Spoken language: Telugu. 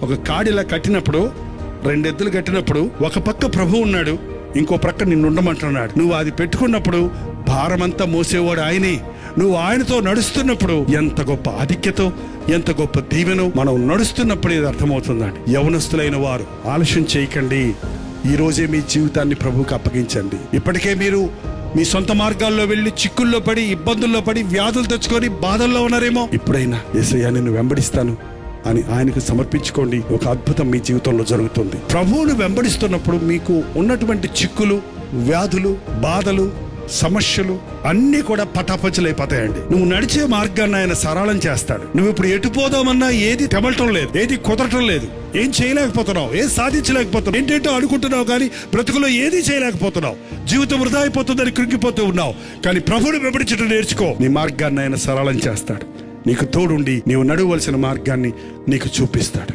ఒక కాడిలా కట్టినప్పుడు, రెండెద్దులు కట్టినప్పుడు ఒక పక్క ప్రభు ఉన్నాడు, ఇంకో ప్రక్క నిన్ను ఉండమంటున్నాడు. నువ్వు అది పెట్టుకున్నప్పుడు భారమంతా మోసేవాడు ఆయనే. నువ్వు ఆయనతో నడుస్తున్నప్పుడు ఎంత గొప్ప ఆధిక్యతో, ఎంత గొప్ప దీవెనో మనం నడుస్తున్నప్పుడు ఇది అర్థమవుతుందండి. యవనస్తులైన వారు ఆలస్యం చేయకండి. ఈ రోజే మీ జీవితాన్ని ప్రభువుకి అప్పగించండి. ఇప్పటికే మీరు మీ సొంత మార్గాల్లో వెళ్ళి చిక్కుల్లో పడి, ఇబ్బందుల్లో పడి, వ్యాధులు తెచ్చుకొని బాధల్లో ఉన్నారేమో. ఇప్పుడైనా యేసయ్యా నిన్ను వెంబడిస్తాను అని ఆయనకు సమర్పించుకోండి. ఒక అద్భుతం మీ జీవితంలో జరుగుతుంది. ప్రభువును వెంబడిస్తున్నప్పుడు మీకు ఉన్నటువంటి చిక్కులు, వ్యాధులు, బాధలు, సమస్యలు అన్నీ కూడా పటాపంచలైపోతాయండి. నువ్వు నడిచే మార్గాన్ని ఆయన సరళం చేస్తాడు. నువ్వు ఇప్పుడు ఎటు పోదామన్నా ఏది తెమలటం లేదు, ఏది కుదరటం లేదు, ఏం చేయలేకపోతున్నావు, ఏం సాధించలేకపోతున్నావు, ఏంటేంటో అనుకుంటున్నావు కానీ బ్రతుకులో ఏది చేయలేకపోతున్నావు. జీవితం వృధా అయిపోతుందని కృంగిపోతూ ఉన్నావు. కానీ ప్రభువును వెంబడించడం నేర్చుకో. నీ మార్గాన్ని ఆయన సరళం చేస్తాడు. నీకు తోడుండి నీవు నడవలసిన మార్గాన్ని నీకు చూపిస్తాడు.